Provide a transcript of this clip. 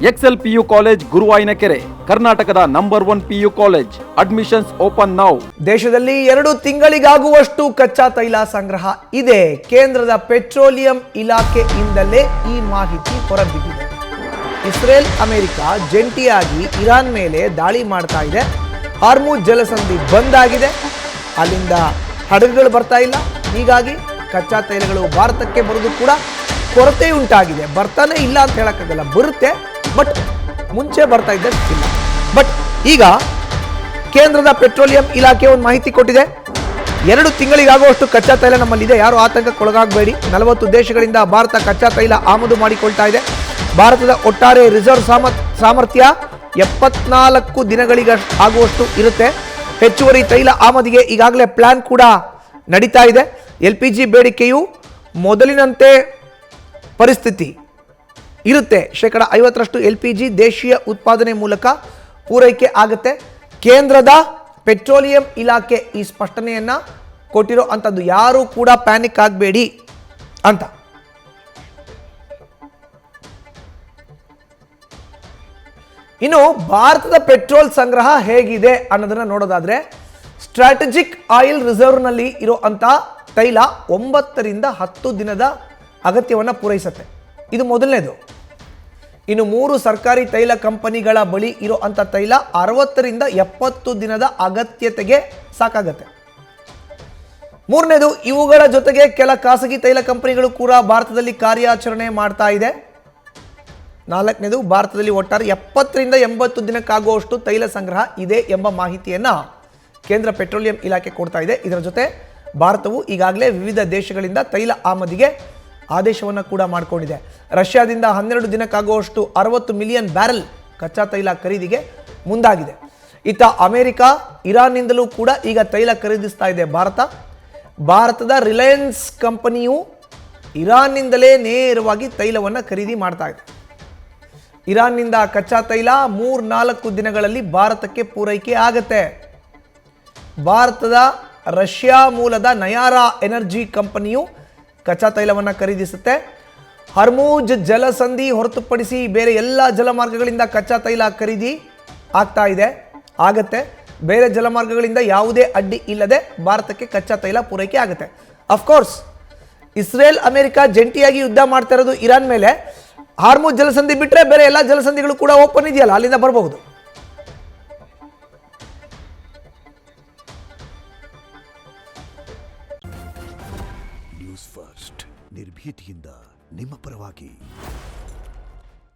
Excel PU college ಗುರುವಾಯಿನಕೆರೆ, ಕರ್ನಾಟಕದ number 1 PU college. Admissions open now. ದೇಶದಲ್ಲಿ 2 ತಿಂಗಳಿಗಾಗುವಷ್ಟು ಕಚ್ಚಾ ತೈಲ ಸಂಗ್ರಹ ಇದೆ. ಕೇಂದ್ರದ ಪೆಟ್ರೋಲಿಯಂ ಇಲಾಖೆಯಿಂದಲೇ ಈ ಮಾಹಿತಿ ಹೊರಬಿದ್ದಿದೆ. ಇಸ್ರೇಲ್ ಅಮೆರಿಕ ಜಂಟಿಯಾಗಿ ಇರಾನ್ ಮೇಲೆ ದಾಳಿ ಮಾಡ್ತಾ ಇದೆ. ಹಾರ್ಮುಜ್ ಜಲಸಂಧಿ ಬಂದ್ ಆಗಿದೆ, ಅಲ್ಲಿಂದ ಹಡಗುಗಳು ಬರ್ತಾ ಇಲ್ಲ. ಹೀಗಾಗಿ ಕಚ್ಚಾ ತೈಲಗಳು ಭಾರತಕ್ಕೆ ಬರೋದು ಕೂಡ ಕೊರತೆ ಉಂಟಾಗಿದೆ. ಬರ್ತಾನೆ ಇಲ್ಲ ಅಂತ ಹೇಳಕ್ಕಾಗಲ್ಲ, ಬರುತ್ತೆ, ಬಟ್ ಮುಂಚೆ ಬರ್ತಾ ಇದ್ದಷ್ಟಿಲ್ಲ. ಬಟ್ ಈಗ ಕೇಂದ್ರದ ಪೆಟ್ರೋಲಿಯಂ ಇಲಾಖೆ ಒಂದು ಮಾಹಿತಿ ಕೊಟ್ಟಿದೆ. 2 ತಿಂಗಳಿಗಾಗುವಷ್ಟು ಕಚ್ಚಾ ತೈಲ ನಮ್ಮಲ್ಲಿದೆ, ಯಾರು ಆತಂಕಕ್ಕೊಳಗಾಗಬೇಡಿ. 40 ದೇಶಗಳಿಂದ ಭಾರತ ಕಚ್ಚಾ ತೈಲ ಆಮದು ಮಾಡಿಕೊಳ್ತಾ ಇದೆ. ಭಾರತದ ಒಟ್ಟಾರೆ ರಿಸರ್ವ್ ಸಾಮರ್ಥ್ಯ 74 ದಿನಗಳಿಗೆ ಆಗುವಷ್ಟು ಇರುತ್ತೆ. ಹೆಚ್ಚುವರಿ ತೈಲ ಆಮದಿಗೆ ಈಗಾಗಲೇ ಪ್ಲಾನ್ ಕೂಡ ನಡೀತಾ ಇದೆ. LPG ಬೇಡಿಕೆಯು ಮೊದಲಿನಂತೆ ಪರಿಸ್ಥಿತಿ ಇರುತ್ತೆ. 50% LPG ದೇಶೀಯ ಉತ್ಪಾದನೆ ಮೂಲಕ ಪೂರೈಕೆ ಆಗುತ್ತೆ. ಕೇಂದ್ರದ ಪೆಟ್ರೋಲಿಯಂ ಇಲಾಖೆ ಈ ಸ್ಪಷ್ಟನೆಯನ್ನ ಕೊಟ್ಟಿರೋ ಅಂಥದ್ದು, ಯಾರು ಕೂಡ ಪ್ಯಾನಿಕ್ ಆಗಬೇಡಿ ಅಂತ. ಇನ್ನು ಭಾರತದ ಪೆಟ್ರೋಲ್ ಸಂಗ್ರಹ ಹೇಗಿದೆ ಅನ್ನೋದನ್ನ ನೋಡೋದಾದ್ರೆ, ಸ್ಟ್ರಾಟಜಿಕ್ ಆಯಿಲ್ ರಿಸರ್ವ್ನಲ್ಲಿ ಇರುವಂಥ ತೈಲ 9 ರಿಂದ 10 ದಿನದ ಅಗತ್ಯವನ್ನು ಪೂರೈಸುತ್ತೆ. ಇದು ಮೊದಲನೇದು. ಇನ್ನು 3 ಸರ್ಕಾರಿ ತೈಲ ಕಂಪನಿಗಳ ಬಳಿ ಇರುವಂಥ ತೈಲ 60 ರಿಂದ 70 ದಿನದ ಅಗತ್ಯತೆಗೆ ಸಾಕಾಗತ್ತೆ. ಮೂರನೇದು, ಇವುಗಳ ಜೊತೆಗೆ ಕೆಲ ಖಾಸಗಿ ತೈಲ ಕಂಪನಿಗಳು ಕೂಡ ಭಾರತದಲ್ಲಿ ಕಾರ್ಯಾಚರಣೆ ಮಾಡ್ತಾ ಇದೆ. ನಾಲ್ಕನೇದು, ಭಾರತದಲ್ಲಿ ಒಟ್ಟಾರೆ 70 ರಿಂದ 80 ದಿನಕ್ಕಾಗುವಷ್ಟು ತೈಲ ಸಂಗ್ರಹ ಇದೆ ಎಂಬ ಮಾಹಿತಿಯನ್ನು ಕೇಂದ್ರ ಪೆಟ್ರೋಲಿಯಂ ಇಲಾಖೆ ಕೊಡ್ತಾ ಇದೆ. ಇದರ ಜೊತೆ ಭಾರತವು ಈಗಾಗಲೇ ವಿವಿಧ ದೇಶಗಳಿಂದ ತೈಲ ಆಮದಿಗೆ ಆದೇಶವನ್ನು ಕೂಡ ಮಾಡಿಕೊಂಡಿದೆ. ರಷ್ಯಾದಿಂದ 12 ದಿನಕ್ಕಾಗುವಷ್ಟು 60 ಮಿಲಿಯನ್ ಬ್ಯಾರೆಲ್ ಕಚ್ಚಾ ತೈಲ ಖರೀದಿಗೆ ಮುಂದಾಗಿದೆ. ಇತ್ತ ಅಮೆರಿಕ, ಇರಾನ್ನಿಂದಲೂ ಕೂಡ ಈಗ ತೈಲ ಖರೀದಿಸ್ತಾ ಇದೆ ಭಾರತದ ರಿಲಯನ್ಸ್ ಕಂಪನಿಯು ಇರಾನ್ನಿಂದಲೇ ನೇರವಾಗಿ ತೈಲವನ್ನು ಖರೀದಿ ಮಾಡ್ತಾ ಇದೆ. ಇರಾನ್ನಿಂದ ಕಚ್ಚಾ ತೈಲ 3-4 ದಿನಗಳಲ್ಲಿ ಭಾರತಕ್ಕೆ ಪೂರೈಕೆ ಆಗುತ್ತೆ. ಭಾರತದ ರಷ್ಯಾ ಮೂಲದ ನಯಾರಾ ಎನರ್ಜಿ ಕಂಪನಿಯು ಕಚ್ಚಾ ತೈಲವನ್ನು ಖರೀದಿಸುತ್ತೆ. ಹರ್ಮುಜ್ ಜಲಸಂಧಿ ಹೊರತುಪಡಿಸಿ ಬೇರೆ ಎಲ್ಲ ಜಲಮಾರ್ಗಗಳಿಂದ ಕಚ್ಚಾ ತೈಲ ಖರೀದಿ ಆಗತ್ತೆ. ಬೇರೆ ಜಲಮಾರ್ಗಗಳಿಂದ ಯಾವುದೇ ಅಡ್ಡಿ ಇಲ್ಲದೆ ಭಾರತಕ್ಕೆ ಕಚ್ಚಾ ತೈಲ ಪೂರೈಕೆ ಆಗುತ್ತೆ. ಅಫ್ಕೋರ್ಸ್ ಇಸ್ರೇಲ್ ಅಮೆರಿಕ ಜಂಟಿಯಾಗಿ ಯುದ್ಧ ಮಾಡ್ತಾ ಇರೋದು ಇರಾನ್ ಮೇಲೆ. ಹಾರ್ಮುಜ್ ಜಲಸಂಧಿ ಬಿಟ್ಟರೆ ಬೇರೆ ಎಲ್ಲ ಜಲಸಂಧಿಗಳು ಕೂಡ ಓಪನ್ ಇದೆಯಲ್ಲ, ಅಲ್ಲಿಂದ ಬರಬಹುದು. ನ್ಯೂಸ್ ಫಸ್ಟ್ ನಿರ್ಭೀತಿಯಿಂದ ನಿಮ್ಮ ಪರವಾಗಿ.